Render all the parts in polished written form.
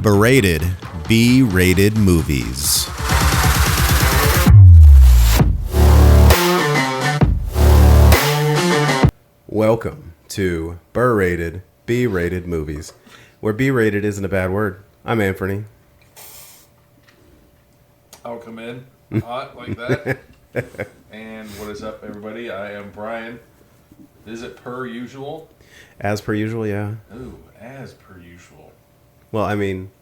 Berated, B-rated movies. Welcome to Berated, B-rated movies, where B-rated isn't a bad word. I'm Anthony. I'll come in hot like that. And what is up, everybody? I am Brian. Is it per usual? As per usual, yeah. Ooh, as per usual. Well, I mean,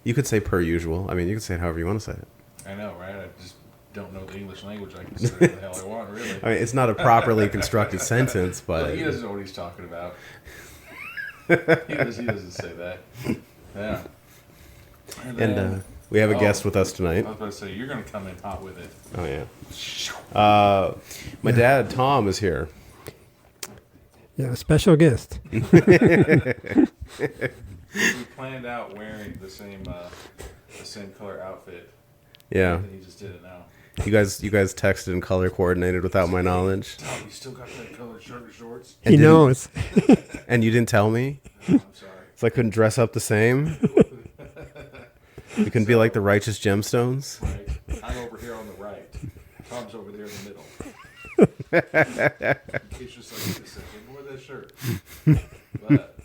you could say per usual. I mean, you could say it however you want to say it. I know, right? I just don't know the English language. I can say what the hell I want, really. I mean, it's not a properly constructed sentence, but... Well, he doesn't know what he's talking about. He doesn't say that. Yeah. And then, we have a guest with us tonight. I was about to say, you're going to come in hot with it. Oh, yeah. My dad, Tom, is here. Yeah, a special guest. We planned out wearing the same color outfit. Yeah. And he just did it now. You guys texted and color coordinated without my knowledge. Oh, you still got that colored shirt and shorts? He knows. And you didn't tell me? I'm sorry. So I couldn't dress up the same? We couldn't be like the righteous gemstones? Right. I'm over here on the right. Tom's over there in the middle. In case you're like this, more of that shirt. But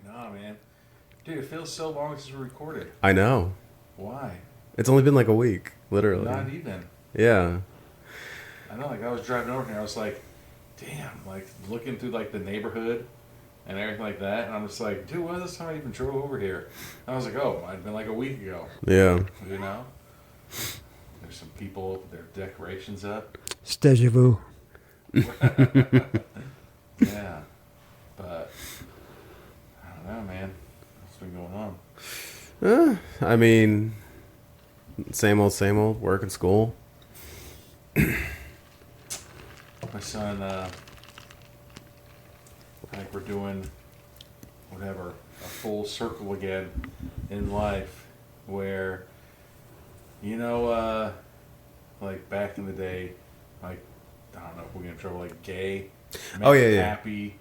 nah, man, dude, it feels so long since we recorded. I know. Why? It's only been like a week, literally. Not even. Yeah. I know. Like I was driving over here, I was like, damn, like looking through like the neighborhood and everything like that, and I'm just like, dude, when was this time I even drove over here? And I was like, oh, it might have been like a week ago. Yeah. You know. There's some people with their decorations up. It's deja vu. Yeah, but I don't know, man. What's been going on? I mean, same old, work and school. My son, like we're doing whatever, a full circle again in life where, you know, like back in the day, like, I don't know if we're going to trouble, like gay, meant happy,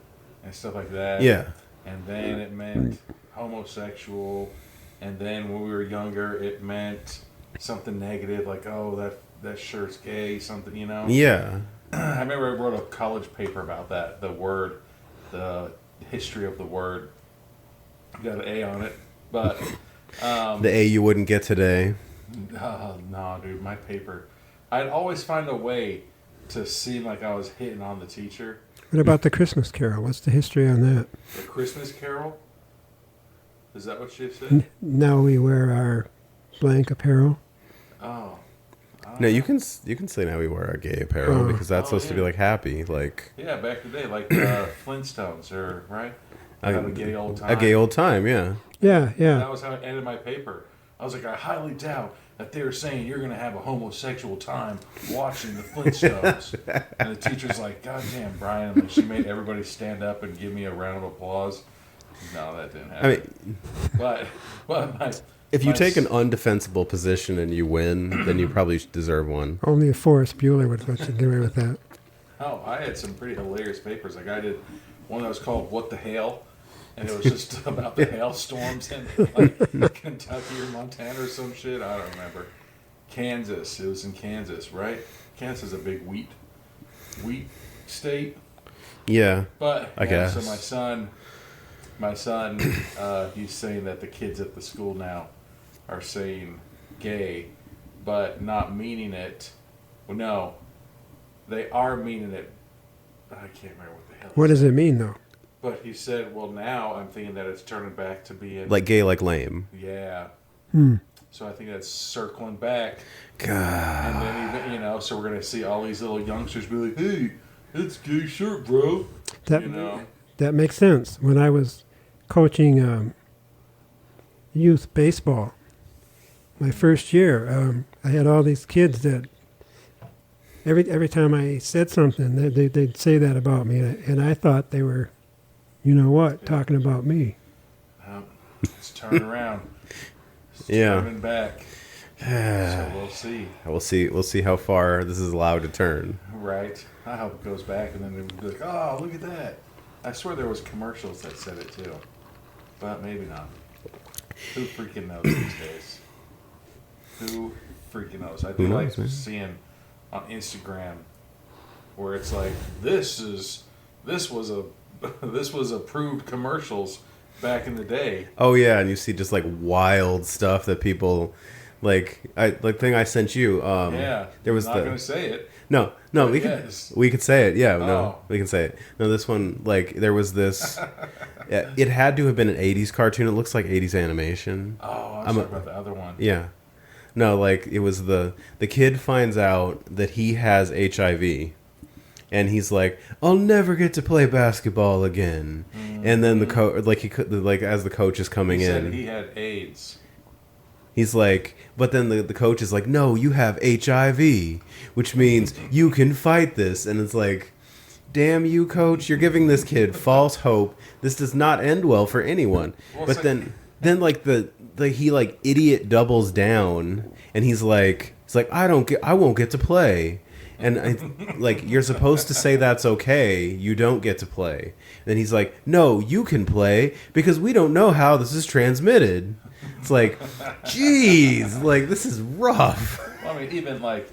and stuff like that. Yeah. And then it meant homosexual, and then when we were younger, it meant something negative, like, oh, that shirt's gay, something, you know? Yeah. I remember I wrote a college paper about that, the history of the word. Got an A on it, but... the A you wouldn't get today. No, dude, my paper... I'd always find a way to seem like I was hitting on the teacher. What about the Christmas Carol? What's the history on that? The Christmas Carol? Is that what she said? Now we wear our blank apparel. Oh. No, you can say now we wear our gay apparel because that's supposed to be like happy, like... Yeah, back in the day, like Flintstones, or right? Have a gay old time. A gay old time, yeah. Yeah. That was how I ended my paper. I was like, I highly doubt that they were saying you're going to have a homosexual time watching the Flintstones. And the teacher's like, God damn, Brian. Like, she made everybody stand up and give me a round of applause. No, that didn't happen. I mean... But if you take an undefensible position and you win, then you probably deserve one. Only a Forrest Bueller would let you get away with that. Oh, I had some pretty hilarious papers. Like I did one that was called "What the Hail," and it was just about the hailstorms in like Kentucky or Montana or some shit. I don't remember. Kansas. It was in Kansas, right? Kansas is a big wheat state. Yeah, But I guess. So my son, he's saying that the kids at the school now are saying gay, but not meaning it. Well, no, they are meaning it. I can't remember what the hell. What does it mean, though? But he said, well, now I'm thinking that it's turning back to being... like gay, like lame. Yeah. Hmm. So I think that's circling back. God. And then, even, you know, so we're going to see all these little youngsters be like, hey, that's a gay shirt, bro. That makes sense. When I was coaching youth baseball, my first year, I had all these kids that every time I said something, they'd say that about me, and I thought they were, you know what, talking about me. It's turning around. It's turning back. So we'll see. We'll see how far this is allowed to turn. Right. I hope it goes back, and then they'll be like, oh, look at that. I swear there was commercials that said it too, but maybe not. Who freaking knows these days? Who freaking knows? I do Who knows, like man? seeing on Instagram where it's like this was a this was approved commercials back in the day. Oh yeah, and you see just like wild stuff that people like thing I sent you. Yeah, there was not the gonna say it. no But we yes. could say it. Yeah, no, Oh. we can say it. No, this one like there was this. It had to have been an '80s cartoon. It looks like '80s animation. Oh, I I'm was a- talking about the other one. Yeah. No, like it was the kid finds out that he has HIV, and he's like, "I'll never get to play basketball again." And then the coach, like he could, like as the coach is coming He in, said he had AIDS. he's like, but then the coach is like, "No, you have HIV, which means you can fight this." And it's like, "Damn you, coach! You're giving this kid false hope. This does not end well for anyone." Well, it's But like- then like he like idiot doubles down, and he's like, I won't get to play. And like you're supposed to say that's okay. You don't get to play. Then he's like, "No, you can play because we don't know how this is transmitted." It's like, geez, like this is rough. Well, I mean, even like,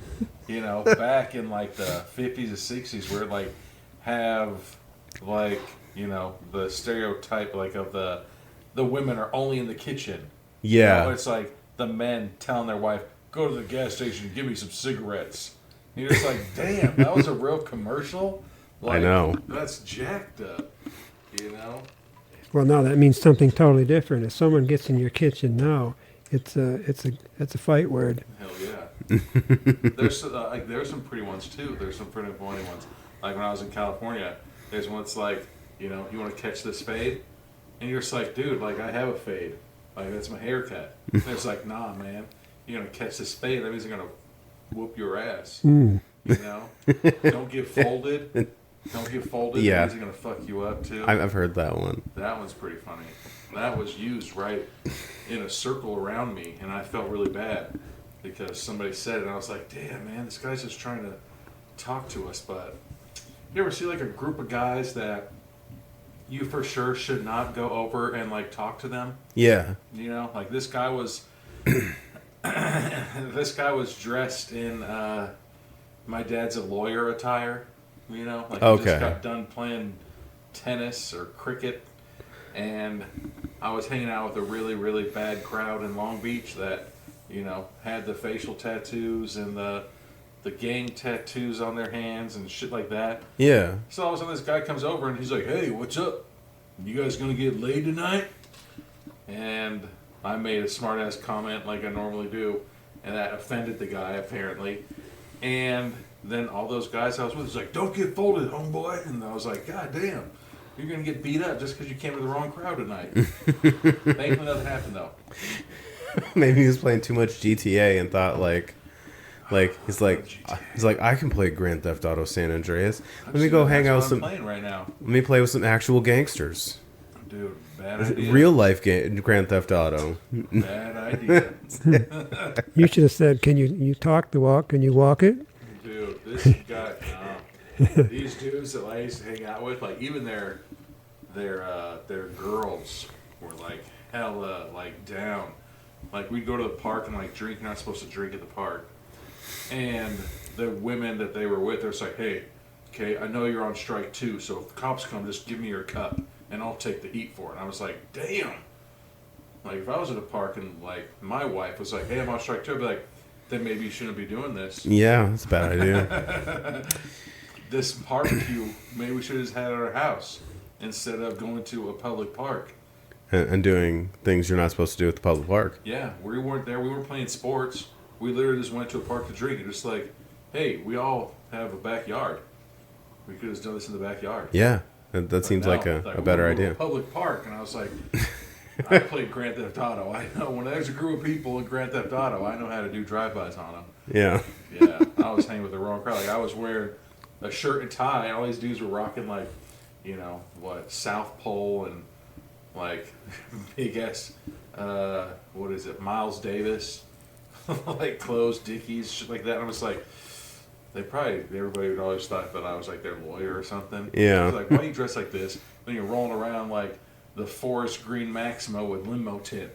back in like the 50s or 60s, where like have like, the stereotype like of the women are only in the kitchen. Yeah. It's like the men telling their wife, "Go to the gas station, give me some cigarettes." And you're just like, damn, that was a real commercial. Like, I know. That's jacked up. Well, now that means something totally different. If someone gets in your kitchen now, it's a fight word. Hell yeah. There's there's some pretty ones too. There's some pretty funny ones. Like when I was in California, there's one that's like, you want to catch this fade, and you're just like, dude, like I have a fade, like that's my haircut. And it's like, nah, man, you're gonna catch this fade. That means I'm gonna whoop your ass. Don't get folded. Don't get folded. Yeah. That means I'm gonna fuck you up too. I've heard that one. That one's pretty funny. That was used right in a circle around me, and I felt really bad because somebody said it, and I was like, damn, man, this guy's just trying to talk to us. But you ever see like a group of guys that you for sure should not go over and like talk to them? Yeah. Like this guy was this guy was dressed in my dad's a lawyer attire, like he Okay. just got done playing tennis or cricket, and I was hanging out with a really, really bad crowd in Long Beach that, had the facial tattoos and the gang tattoos on their hands and shit like that. Yeah. So all of a sudden this guy comes over and he's like, "Hey, what's up? You guys gonna get laid tonight?" And I made a smart ass comment like I normally do, and that offended the guy apparently. And then all those guys I was with was like, "Don't get folded, homeboy." And I was like, "God damn, you're gonna get beat up just because you came to the wrong crowd tonight." Thankfully nothing happened though. Maybe he was playing too much GTA and thought he's like I can play Grand Theft Auto San Andreas. Let me go hang out with I'm some. playing right now. Let me play with some actual gangsters. Dude, bad idea. Real life Grand Theft Auto. Bad idea. You should have said, "Can you talk the walk? Can you walk it?" Dude, this guy, these dudes that I used to hang out with, like even their girls were like hella like down. Like we'd go to the park and like drink. You're not supposed to drink at the park. And the women that they were with, they're just like, "Hey, okay, I know you're on strike too. So if the cops come, just give me your cup and I'll take the heat for it." And I was like, damn. Like if I was at a park and like my wife was like, "Hey, I'm on strike too," I'd be like, then maybe you shouldn't be doing this. Yeah, that's a bad idea. This barbecue, maybe we should have just had it at our house instead of going to a public park. and doing things you're not supposed to do at the public park. Yeah, we weren't there. We weren't playing sports. We literally just went to a park to drink. And just like, hey, we all have a backyard. We could have done this in the backyard. Yeah, that seems But like no, a better we're going to idea. a public park, and I was like, I played Grand Theft Auto. I know when there's a group of people in Grand Theft Auto, I know how to do drive-bys on them. Yeah. Yeah, I was hanging with the wrong crowd. Like I was wearing a shirt and tie, and all these dudes were rocking like, South Pole and like big ass, what is it, Miles Davis, like clothes, Dickies, shit like that. And I was like, everybody would always thought that I was like their lawyer or something. Yeah. I was like, why you dress like this? Then you're rolling around like the forest green Maxima with limo tint.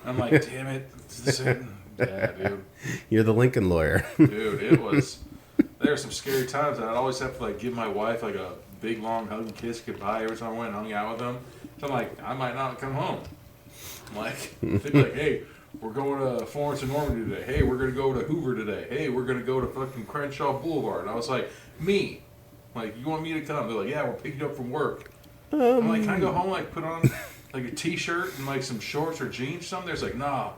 I'm like, damn it. Yeah, dude. You're the Lincoln lawyer. Dude, it was. There were some scary times. I'd always have to like give my wife like a big long hug and kiss goodbye every time I went and hung out with them. So I'm like, I might not come home. I'm like, they'd be like, hey, we're going to Florence and Normandy today. Hey, we're going to go to Hoover today. Hey, we're going to go to fucking Crenshaw Boulevard. And I was like, me. Like, you want me to come? They're like, yeah, we're picking you up from work. I'm like, can I go home, like, put on, like, a t-shirt and, like, some shorts or jeans or something? There's like, nah.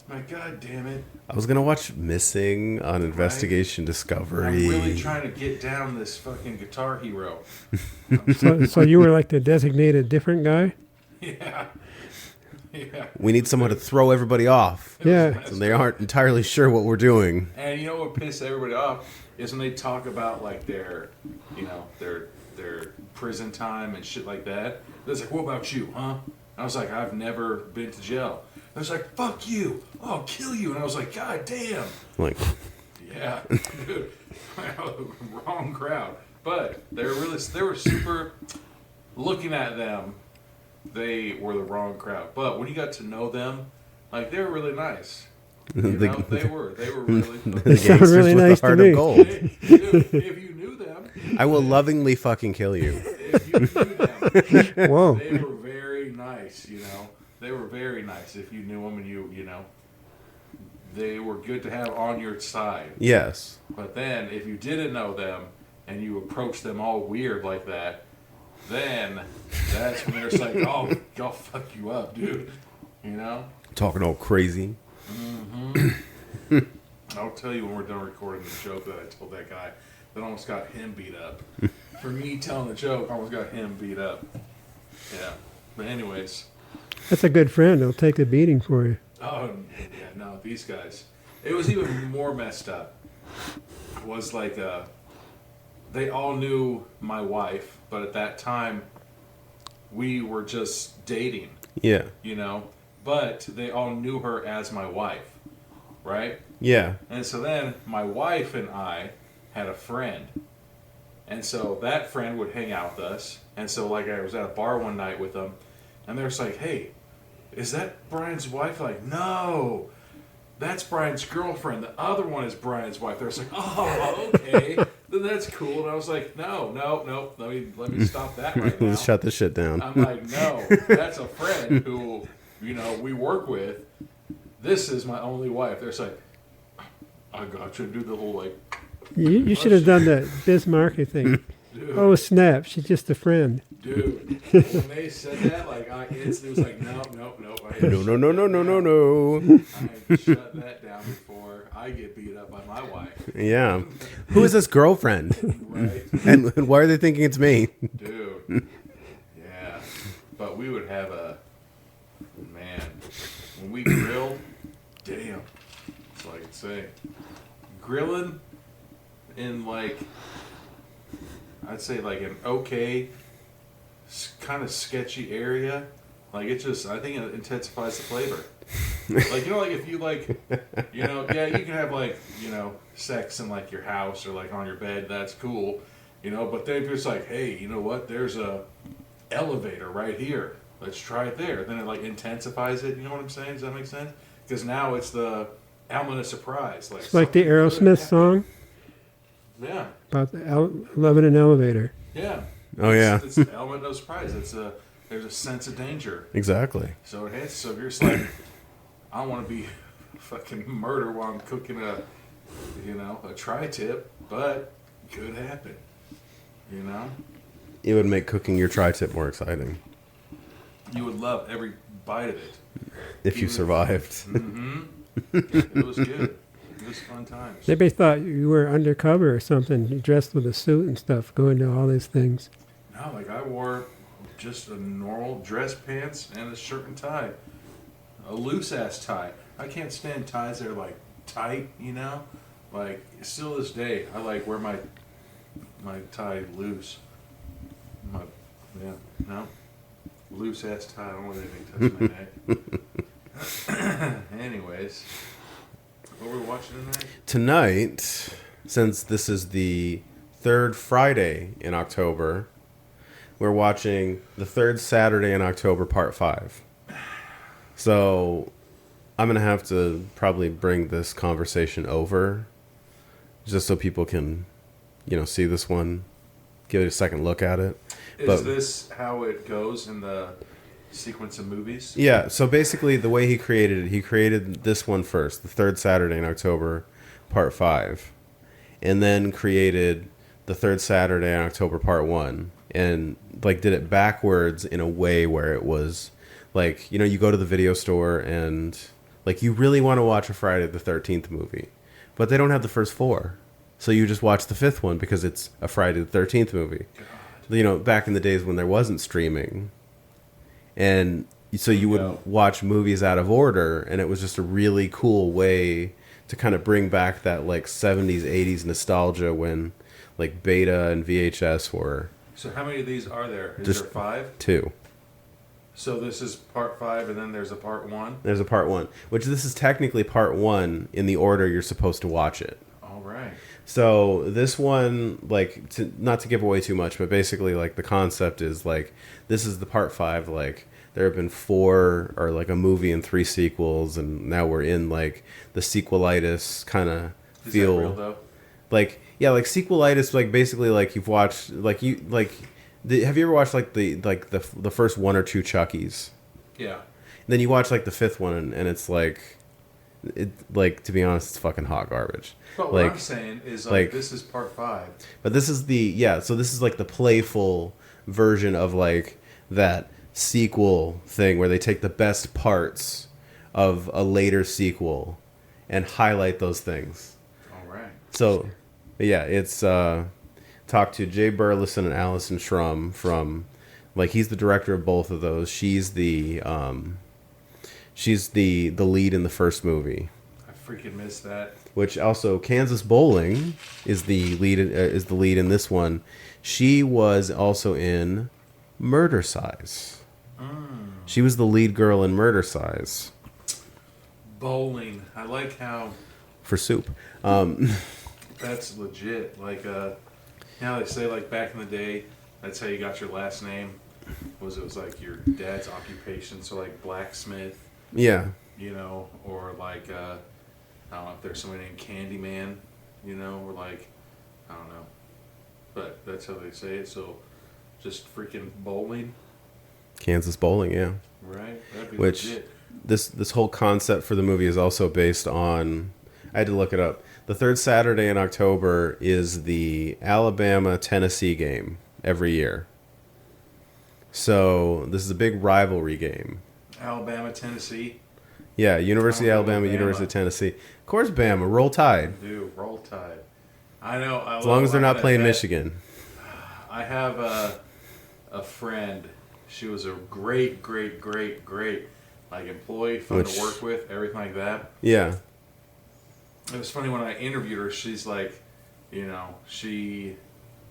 I'm like, God damn it. I was going to watch Missing on Investigation Discovery. I'm really trying to get down this fucking Guitar Hero. So you were like the designated different guy? Yeah. Yeah. We need someone to throw everybody off. Yeah. So they aren't entirely sure what we're doing. And you know what pisses everybody off is when they talk about, like, their, you know, their prison time and shit like that. They're like, what about you, huh? I was like, I've never been to jail. I was like, fuck you. I'll kill you. And I was like, God damn. Like, yeah, dude. Wrong crowd. But they were super, looking at them, they were the wrong crowd. But when you got to know them, like, they were really nice. You know, they were really the They sound gangsters really with nice the to heart me. of gold. Dude, if you knew them, I will lovingly fucking kill you. if you knew them, Whoa. they were very nice, you know. They were very nice if you knew them and you know, they were good to have on your side. Yes. But then if you didn't know them and you approached them all weird like that, then that's when they're just like, oh, I'll fuck you up, dude. You know? Talking all crazy. Mm-hmm. I'll tell you when we're done recording the joke that I told that guy that almost got him beat up. For me telling the joke, I almost got him beat up. Yeah. But anyways. That's a good friend. He'll take the beating for you. Oh, yeah, no, these guys. It was even more messed up. It was like, they all knew my wife, but at that time, we were just dating, Yeah. you know? But they all knew her as my wife, right? Yeah. And so then my wife and I had a friend. And so that friend would hang out with us. And so, like, I was at a bar one night with them, and they're just like, hey, is that Brian's wife? Like, no, that's Brian's girlfriend. The other one is Brian's wife. They're just like, oh, okay, then that's cool. And I was like, no, let me stop that right now. Let's shut this shit down. I'm like, no, that's a friend who, you know, we work with. This is my only wife. They're just like, I got you. Do the whole, like, You should have done that Bismarcky thing. dude. Oh, snap. She's just a friend. Dude, when they said that, like, it was like, no. I shut that down before I get beat up by my wife. Yeah. Who is this girlfriend? Right? And why are they thinking it's me? Dude. Yeah. But we would have man, when we grill, damn. That's all I can say. Grilling in, like, I'd say, like, an okay, kind of sketchy area, like, it just, I think it intensifies the flavor. Like, you know, like, if you, like, you know, yeah, you can have, like, you know, sex in, like, your house or, like, on your bed, that's cool, you know, but then if it's like, hey, you know what, there's a elevator right here, let's try it there, then it, like, intensifies it, you know what I'm saying? Does that make sense? Because now it's the element of surprise. It's like the Aerosmith song Yeah. about the loving an elevator. Yeah. Oh, yeah. It's an element of surprise. There's a sense of danger. Exactly. So it has. So if you're just like, I don't want to be fucking murdered while I'm cooking a tri-tip, but it could happen. You know. It would make cooking your tri-tip more exciting. You would love every bite of it. If you survived. Mm-hmm. It was good. It was fun times. Maybe they thought you were undercover or something. You dressed with a suit and stuff, going to all these things. No, like, I wore just a normal dress pants and a shirt and tie. A loose-ass tie. I can't stand ties that are, like, tight, you know? Like, still this day, I, like, wear my tie loose. Loose-ass tie. I don't want anything touch my neck. Anyways, what were we watching tonight? Tonight, since this is the third Friday in October, we're watching the third Saturday in October, Part 5. So I'm going to have to probably bring this conversation over just so people can, see this one, give it a second look at it. Is this how it goes in the sequence of movies? Yeah, so basically the way he created this one first, the third Saturday in October, Part 5, and then created the third Saturday in October, Part 1, and did it backwards in a way where it was you go to the video store and you really want to watch a Friday the 13th movie, but they don't have the first 4. So you just watch the 5th one because it's a Friday the 13th movie. God. Back in the days when there wasn't streaming. And so you would watch movies out of order, and it was just a really cool way to kind of bring back that 70s, 80s nostalgia when Beta and VHS were. So how many of these are there? Is Just there 5? 2. So this is part 5, and then there's a part 1? There's a part 1, which this is technically part 1 in the order you're supposed to watch it. All right. So this one, not to give away too much, but basically, the concept is, this is the part 5, there have been 4, or, a movie and 3 sequels, and now we're in, the sequelitis kind of feel. Is that real, though? Sequelitis, basically, you've watched, have you ever watched, the first 1 or 2 Chuckies? Yeah. And then you watch, the 5th one, and it's, to be honest, it's fucking hot garbage. But what I'm saying is, this is part 5. But this is so this is, the playful version of, that sequel thing where they take the best parts of a later sequel and highlight those things. All right. So, yeah, it's talked to Jay Burleson and Allison Shrum from, he's the director of both of those. She's the lead in the first movie. I freaking missed that. Which also Kansas Bowling is the lead in this one. She was also in Murder Size. She was the lead girl in Murder Size. Bowling. I like how... For Soup. That's legit. They say, back in the day, that's how you got your last name. It was your dad's occupation. So, blacksmith. Yeah. Or, I don't know if there's somebody named Candyman, or, I don't know. But that's how they say it. So, just freaking bowling. Kansas Bowling, yeah. Right. That'd be Which legit. This whole concept for the movie is also based on, I had to look it up. The third Saturday in October is the Alabama-Tennessee game every year. So this is a big rivalry game. Alabama, Tennessee. Yeah, University of Alabama, University of Tennessee. Of course, Bama, Roll Tide. Dude, Roll Tide. I know. As long as they're not playing Michigan. I have a friend. She was a great employee, fun to work with, everything like that. Yeah. It was funny when I interviewed her. She's she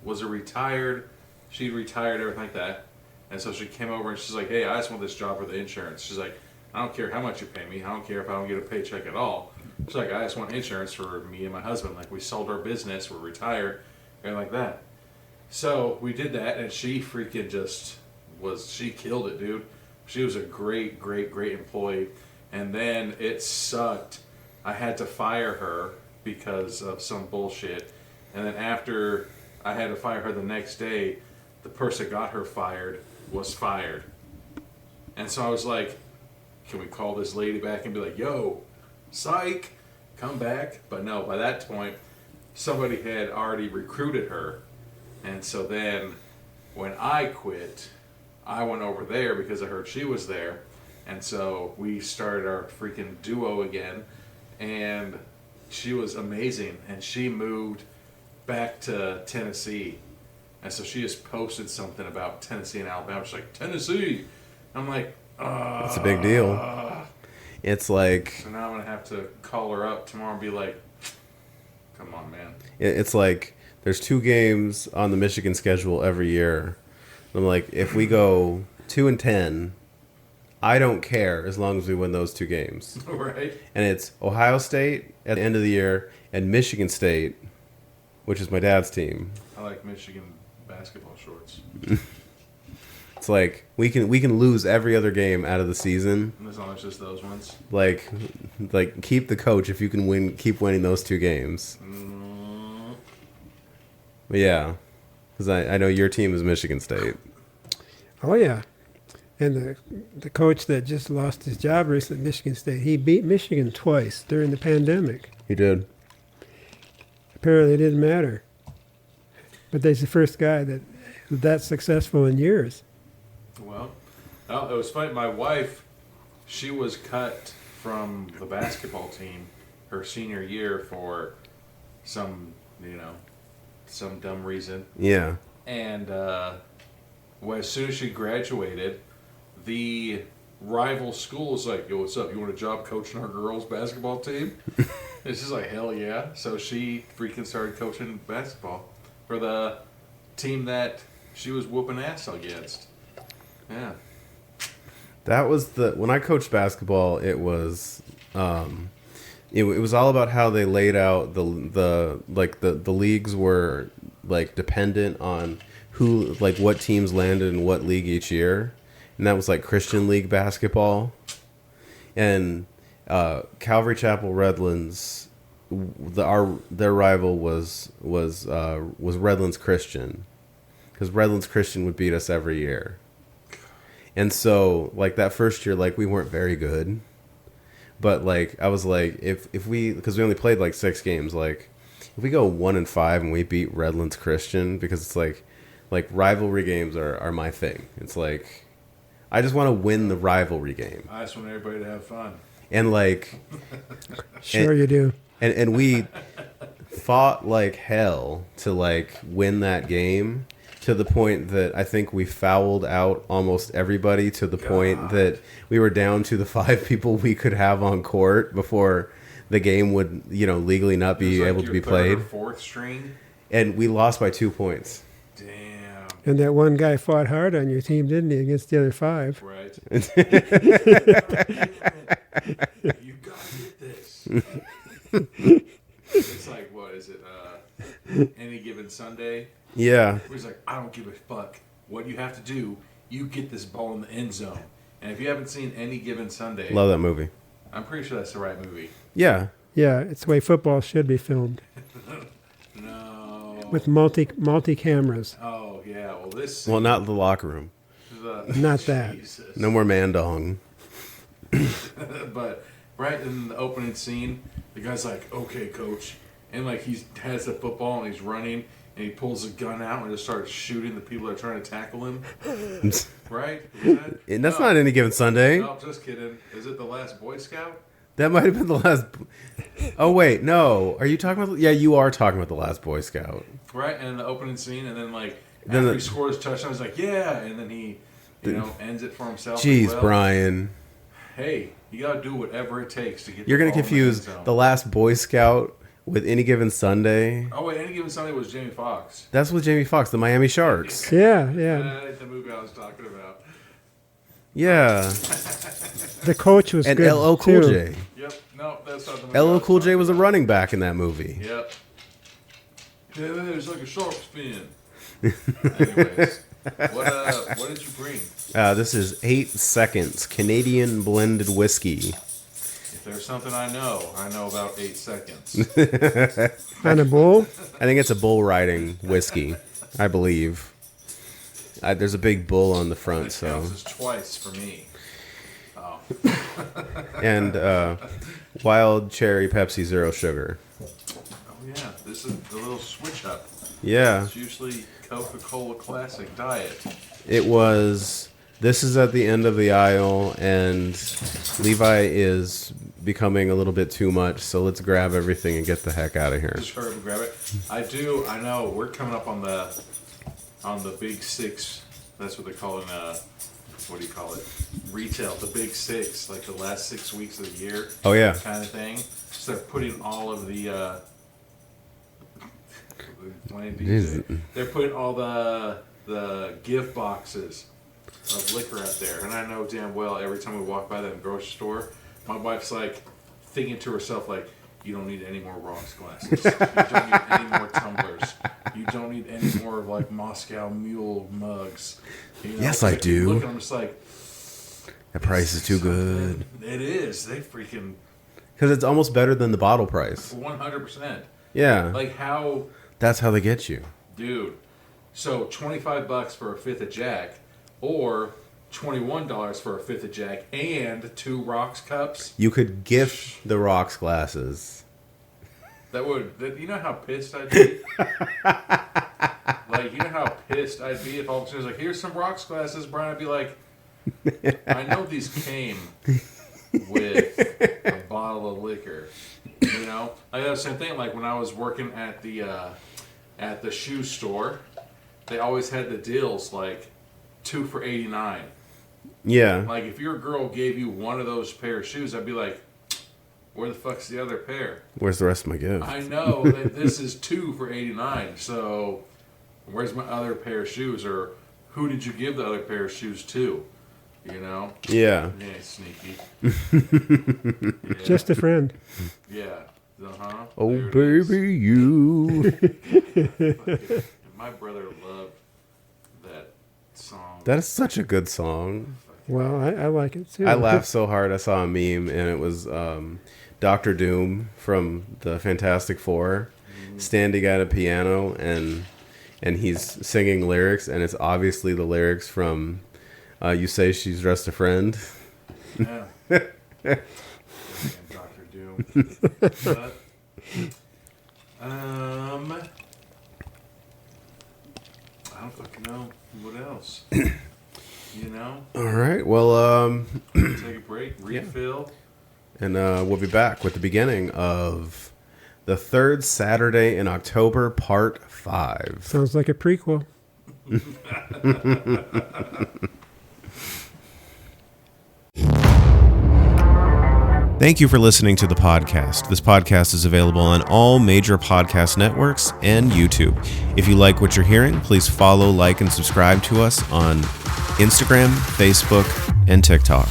was she'd retired, everything like that. And so she came over and she's like, hey, I just want this job for the insurance. She's like, I don't care how much you pay me. I don't care if I don't get a paycheck at all. She's like, I just want insurance for me and my husband. We sold our business, we're retired, everything like that. So we did that, and she freaking she killed it, dude. She was a great employee. And then it sucked. I had to fire her because of some bullshit. And then after I had to fire her the next day, the person that got her fired was fired. And so I was like, can we call this lady back and be like, yo, psych, come back? But no, by that point, somebody had already recruited her. And so then when I quit, I went over there because I heard she was there. And so we started our freaking duo again. And she was amazing. And she moved back to Tennessee. And so she just posted something about Tennessee and Alabama. She's like, Tennessee. I'm like, it's a big deal. It's like... So now I'm going to have to call her up tomorrow and be like, come on, man. It's like there's 2 games on the Michigan schedule every year. I'm like, if we go 2-10, I don't care as long as we win those 2 games. Right. And it's Ohio State at the end of the year and Michigan State, which is my dad's team. I like Michigan basketball shorts. It's like we can lose every other game out of the season. As long as it's just those ones. Like keep the coach if you can keep winning those 2 games. But yeah, because I know your team is Michigan State. Oh yeah, and the coach that just lost his job recently at Michigan State, he beat Michigan twice during the pandemic. He did. Apparently, it didn't matter. But he's the first guy that's successful in years. Well, it was funny. My wife, she was cut from the basketball team her senior year for some dumb reason. Yeah. And as soon as she graduated, the rival school was like, "Yo, what's up? You want a job coaching our girls' basketball team?" It's just like, hell yeah. So she freaking started coaching basketball for the team that she was whooping ass against. Yeah. That was when I coached basketball, it was it was all about how they laid out the leagues were like dependent on who, like, what teams landed in what league each year. And that was like Christian League basketball. And Calvary Chapel Redlands, their rival was Redlands Christian, because Redlands Christian would beat us every year. And so, like, that first year, like, we weren't very good. But, like, I was like, if we, because we only played like 6 games, like, if we go 1-5 and we beat Redlands Christian, because it's like rivalry games are my thing. It's like, I just want to win the rivalry game. I just want everybody to have fun. And like, Sure you do. And we fought like hell to like win that game, to the point that I think we fouled out almost everybody, to the point that we were down to the 5 people we could have on court before the game would, legally not be able to be played. 3rd or 4th string. And we lost by 2 points. Damn. And that one guy fought hard on your team, didn't he, against the other 5? Right. You gotta get this. It's like, what is it? Any Given Sunday. Yeah. Where he's like, I don't give a fuck. What you have to do, you get this ball in the end zone. And if you haven't seen Any Given Sunday, Love that movie. I'm pretty sure that's the right movie. Yeah. Yeah, it's the way football should be filmed. No. With multi cameras. Oh yeah. Well, this. Well, not the locker room. Not that. Jesus. No more man dong. But right in the opening scene, the guy's like, "Okay, coach," and like he has the football and he's running and he pulls a gun out and just starts shooting the people that are trying to tackle him. Right? And that's not Any Given Sunday. No, just kidding. Is it The Last Boy Scout? That might have been the last. Oh wait, no. Are you talking about? Yeah, you are talking about The Last Boy Scout. Right, and in the opening scene, and then like Then after he scores a touchdown, he's like, "Yeah," and then he, ends it for himself. Jeez, as well. Brian. Hey, you gotta do whatever it takes to get. You're the gonna ball in confuse the end zone. The Last Boy Scout with Any Given Sunday. Oh wait, Any Given Sunday was Jamie Foxx. That's with Jamie Foxx, the Miami Sharks. Yeah. That ain't the movie I was talking about. Yeah, The coach was and good LL Cool too. J. Yep. No, that's not the movie. LL Cool J was a running back in that movie. Yep. Yeah, it's like a shark's fin. Anyways, what did you bring? This is 8 Seconds Canadian blended whiskey. If there's something I know about 8 seconds. On a bowl? I think it's a bull riding whiskey, I believe. There's a big bull on the front, It so. counts as twice for me. Oh. And wild cherry Pepsi Zero Sugar. Oh yeah, this is a little switch up. Yeah, It's usually Coca-Cola Classic Diet. it was. This is at the end of the aisle, and Levi is becoming a little bit too much, so let's grab everything and get the heck out of here. Just hurry up and grab it. I know. We're coming up on the big 6. That's what they're calling. What do you call it? Retail. The big 6, like the last 6 weeks of the year. Oh, yeah. Kind of thing. So they're putting all of the. They're putting all the gift boxes of liquor out there, and I know damn well every time we walk by that grocery store, my wife's like thinking to herself like, "You don't need any more rocks glasses. You don't need any more tumblers. You don't need any more of like Moscow Mule mugs. You know? Yes, I Like, do. you look at them, it's like That price is too good. it is. They freaking Because it's almost better than the bottle price. 100%. Yeah. Like how, That's how they get you. dude. So $25 for a fifth of Jack, or $21 for a fifth of Jack and 2 rocks cups. You could gift the rocks glasses. That would, you know how pissed I'd be? Like, you know how pissed I'd be if all of a sudden like, here's some rocks glasses, Brian. I'd be like, I know these came with a bottle of liquor. You know? Like, the same thing, like when I was working at the shoe store, they always had the deals like 2 for $89. Yeah. Like, if your girl gave you one of those pair of shoes, I'd be like, where the fuck's the other pair? Where's the rest of my gift? I know that this is 2 for $89, so where's my other pair of shoes? Or who did you give the other pair of shoes to? You know? Yeah. Yeah, sneaky. Yeah. Just a friend. Yeah. Uh-huh. Oh, There it is. baby, you. My brother loved that song. That is such a good song. Well, I like it too. I laughed so hard. I saw a meme, and it was Doctor Doom from the Fantastic Four standing at a piano, and he's singing lyrics, and it's obviously the lyrics from You Say She's Just a Friend. Yeah. Dr. Doom. But, I don't fucking know. What else? You know? All right. Well, Take a break, refill. and we'll be back with the beginning of the third Saturday in October, Part 5. Sounds like a prequel. Thank you for listening to the podcast. This podcast is available on all major podcast networks and YouTube. If you like what you're hearing, please follow, like, and subscribe to us on Instagram, Facebook, and TikTok.